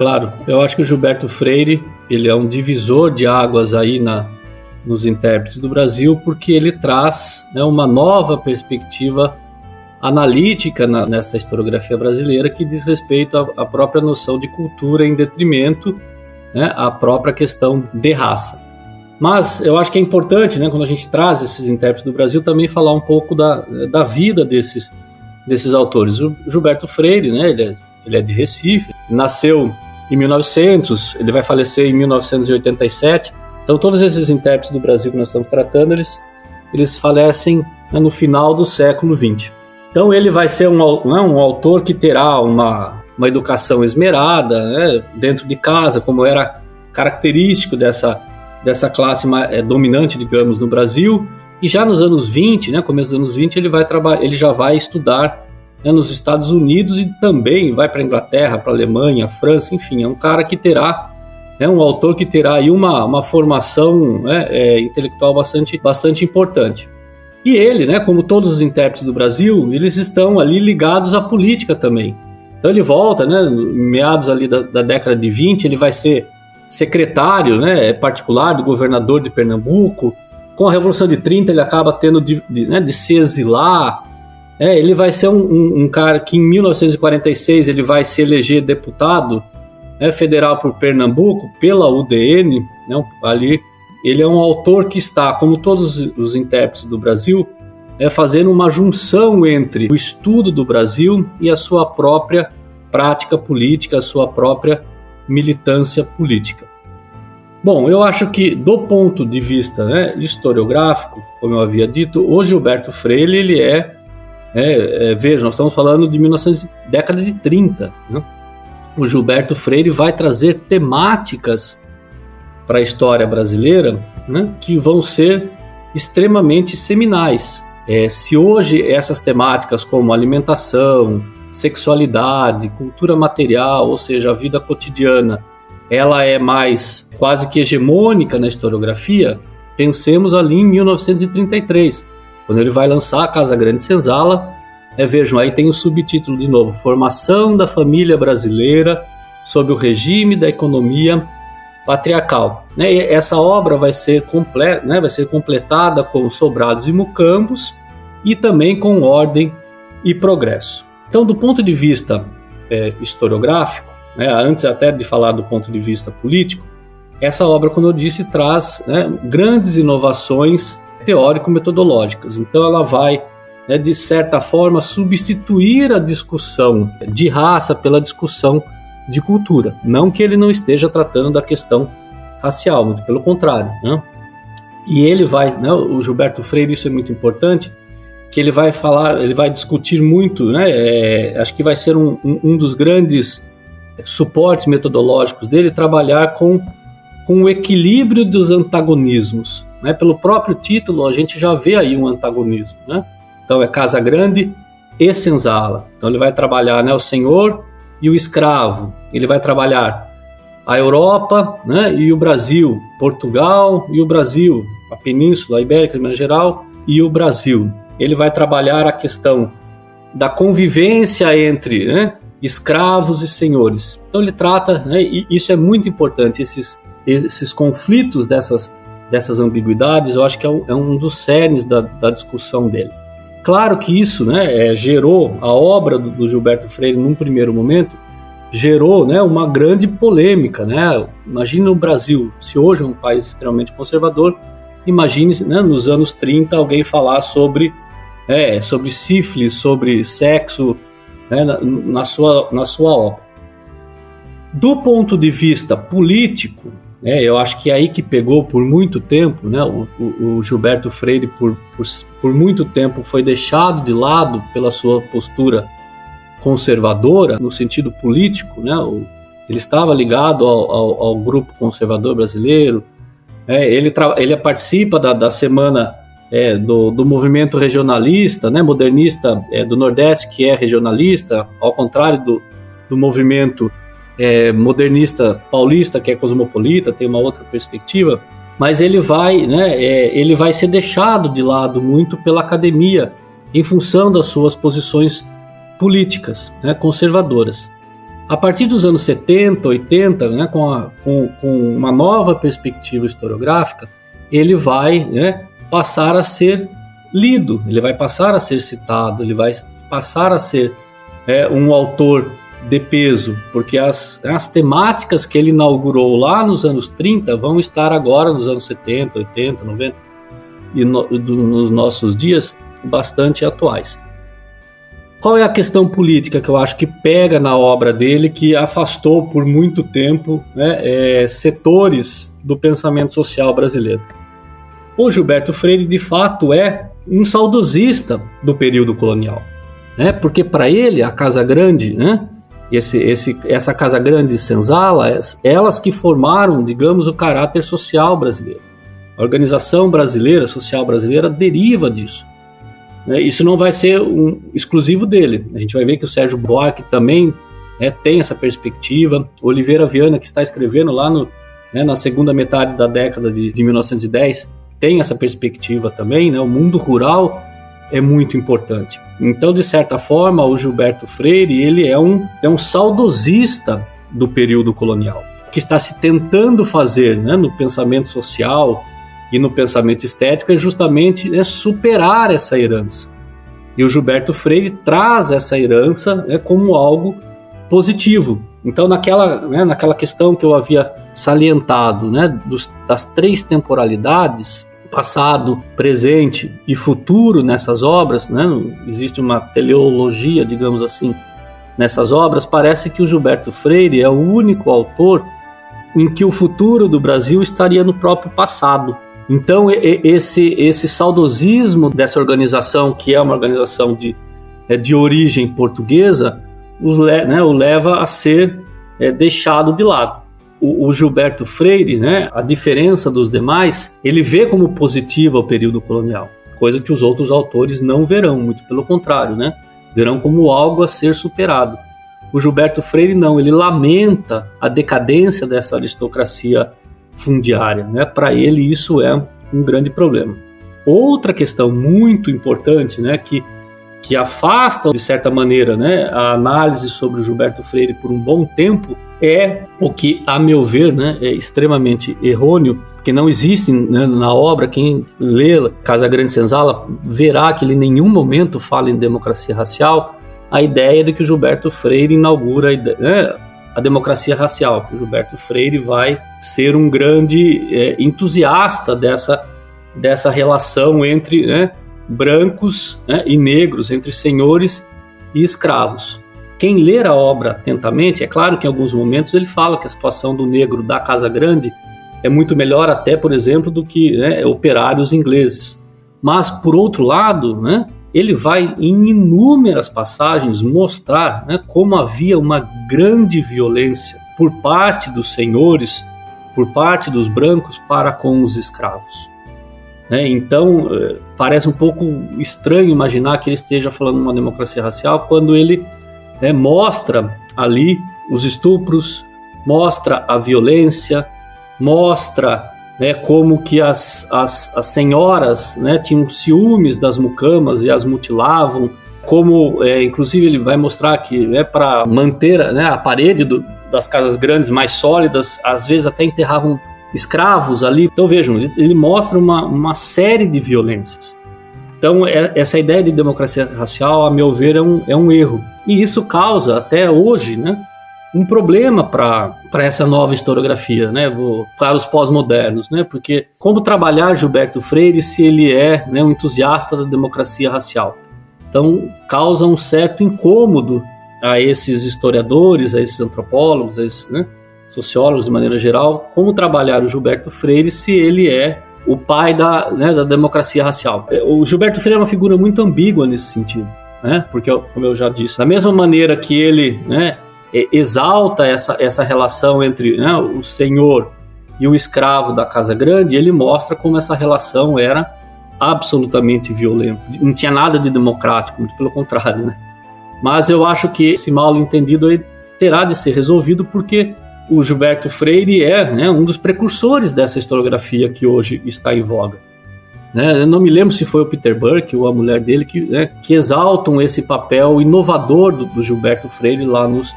Claro, eu acho que o Gilberto Freire, ele é um divisor de águas aí nos intérpretes do Brasil, porque ele traz, né, uma nova perspectiva analítica nessa historiografia brasileira que diz respeito à própria noção de cultura em detrimento, né, à própria questão de raça. Mas eu acho que é importante, né, quando a gente traz esses intérpretes do Brasil, também falar um pouco da vida desses autores. O Gilberto Freire, né, ele é de Recife, nasceu em 1900, ele vai falecer em 1987. Então todos esses intérpretes do Brasil que nós estamos tratando, eles falecem, né, no final do século XX. Então ele vai ser um autor que terá uma educação esmerada, né, dentro de casa, como era característico dessa classe dominante, digamos, no Brasil. E já nos anos 20, né, começo dos anos 20, ele já vai estudar, né, nos Estados Unidos, e também vai para a Inglaterra, para a Alemanha, França, enfim, é um cara que terá, um autor que terá aí uma formação, né, intelectual bastante importante. E ele, né, como todos os intérpretes do Brasil, eles estão ali ligados à política também. Então ele volta, né, meados ali da década de 20, ele vai ser secretário, né, particular do governador de Pernambuco. Com a Revolução de 30 ele acaba tendo de se exilar. Ele vai ser um cara que em 1946 ele vai se eleger deputado, federal por Pernambuco, pela UDN, né, ali. Ele é um autor que está, como todos os intérpretes do Brasil, fazendo uma junção entre o estudo do Brasil e a sua própria prática política, a sua própria militância política. Bom, eu acho que do ponto de vista, né, historiográfico, como eu havia dito, o Gilberto Freire, ele veja, nós estamos falando de década de 30, né? O Gilberto Freire vai trazer temáticas para a história brasileira, né, que vão ser extremamente seminais. Se hoje essas temáticas como alimentação, sexualidade, cultura material, ou seja, a vida cotidiana, ela é mais quase que hegemônica na historiografia, pensemos ali em 1933, quando ele vai lançar a Casa Grande Senzala. Vejam, aí tem o subtítulo de novo: Formação da Família Brasileira sob o regime da economia patriarcal. Essa obra vai ser completada com Sobrados e Mucambos e também com Ordem e Progresso. Então, do ponto de vista historiográfico, antes até de falar do ponto de vista político, essa obra, como eu disse, traz, grandes inovações teórico-metodológicas. Então ela vai, de certa forma, substituir a discussão de raça pela discussão de cultura. Não que ele não esteja tratando da questão racial, muito pelo contrário, né? E ele vai, o Gilberto Freire, isso é muito importante, que ele vai discutir muito, acho que vai ser um dos grandes suportes metodológicos dele, trabalhar com o equilíbrio dos antagonismos. Pelo próprio título, a gente já vê aí um antagonismo, né? Então é Casa Grande e Senzala. Então ele vai trabalhar, o senhor e o escravo. Ele vai trabalhar a Europa, e o Brasil, Portugal e o Brasil, a Península Ibérica, em geral, e o Brasil. Ele vai trabalhar a questão da convivência entre, escravos e senhores. Então ele trata, e isso é muito importante, esses conflitos dessas ambiguidades, eu acho que é um dos cernes da discussão dele. Claro que isso, gerou a obra do Gilberto Freire, num primeiro momento, gerou, uma grande polêmica, Imagina o Brasil, se hoje é um país extremamente conservador, imagine, nos anos 30 alguém falar sobre sífilis, sobre sexo, na sua obra. Do ponto de vista político, eu acho que é aí que pegou por muito tempo, o Gilberto Freire por muito tempo foi deixado de lado pela sua postura conservadora, no sentido político, ele estava ligado ao grupo conservador brasileiro, ele participa da semana do movimento regionalista, modernista do Nordeste, que é regionalista, ao contrário do movimento modernista paulista, que é cosmopolita, tem uma outra perspectiva, mas ele vai ser deixado de lado muito pela academia, em função das suas posições políticas, conservadoras. A partir dos anos 70, 80, né, com uma nova perspectiva historiográfica, ele vai, né, passar a ser lido, ele vai passar a ser citado, ele vai passar a ser um autor de peso, porque as temáticas que ele inaugurou lá nos anos 30 vão estar agora nos anos 70, 80, 90 e nos nossos dias bastante atuais. Qual é a questão política que eu acho que pega na obra dele, que afastou por muito tempo, né, setores do pensamento social brasileiro? O Gilberto Freire, de fato, é um saudosista do período colonial, né? Porque para ele a Casa Grande, né, essa Casa Grande de Senzala, elas que formaram, digamos, o caráter social brasileiro. A organização brasileira, social brasileira, deriva disso. Isso não vai ser exclusivo dele. A gente vai ver que o Sérgio Buarque também tem essa perspectiva. Oliveira Viana, que está escrevendo lá na segunda metade da década de 1910, tem essa perspectiva também. O mundo rural é muito importante. Então, de certa forma, o Gilberto Freire ele é um saudosista do período colonial, que está se tentando fazer, no pensamento social e no pensamento estético, é justamente superar essa herança. E o Gilberto Freire traz essa herança como algo positivo. Então, naquela questão que eu havia salientado, das 3 temporalidades, passado, presente e futuro nessas obras, existe uma teleologia, digamos assim, nessas obras. Parece que o Gilberto Freire é o único autor em que o futuro do Brasil estaria no próprio passado. Então, esse saudosismo dessa organização, que é uma organização de origem portuguesa, o leva a ser deixado de lado. O Gilberto Freire, a diferença dos demais, ele vê como positiva o período colonial, coisa que os outros autores não verão, muito pelo contrário, verão como algo a ser superado. O Gilberto Freire não, ele lamenta a decadência dessa aristocracia fundiária, Para ele isso é um grande problema. Outra questão muito importante, que afasta de certa maneira, a análise sobre o Gilberto Freire por um bom tempo, é o que, a meu ver, é extremamente errôneo, porque não existe na obra, quem lê Casa Grande Senzala verá que ele em nenhum momento fala em democracia racial, a ideia de que o Gilberto Freire inaugura a democracia racial, que o Gilberto Freire vai ser um grande entusiasta dessa relação entre brancos e negros, entre senhores e escravos. Quem ler a obra atentamente, é claro que em alguns momentos ele fala que a situação do negro da Casa Grande é muito melhor até, por exemplo, do que operários ingleses. Mas, por outro lado, ele vai em inúmeras passagens mostrar como havia uma grande violência por parte dos senhores, por parte dos brancos para com os escravos. Então, parece um pouco estranho imaginar que ele esteja falando de uma democracia racial quando ele mostra ali os estupros, mostra a violência, mostra como que as senhoras tinham ciúmes das mucamas e as mutilavam, como inclusive ele vai mostrar que para manter a parede das casas grandes mais sólidas, às vezes até enterravam escravos ali. Então vejam, ele mostra uma série de violências. Então essa ideia de democracia racial, a meu ver, é um erro. E isso causa até hoje um problema para essa nova historiografia, para os pós-modernos, porque como trabalhar Gilberto Freire se ele é um entusiasta da democracia racial? Então causa um certo incômodo a esses historiadores, a esses antropólogos, a esses sociólogos de maneira geral, como trabalhar o Gilberto Freire se ele é o pai da democracia racial. O Gilberto Freire é uma figura muito ambígua nesse sentido, porque, como eu já disse, da mesma maneira que ele exalta essa relação entre o senhor e o escravo da Casa Grande, ele mostra como essa relação era absolutamente violenta. Não tinha nada de democrático, muito pelo contrário. Mas eu acho que esse mal entendido aí terá de ser resolvido, porque o Gilberto Freire é um dos precursores dessa historiografia que hoje está em voga. Eu não me lembro se foi o Peter Burke ou a mulher dele que exaltam esse papel inovador do Gilberto Freire lá nos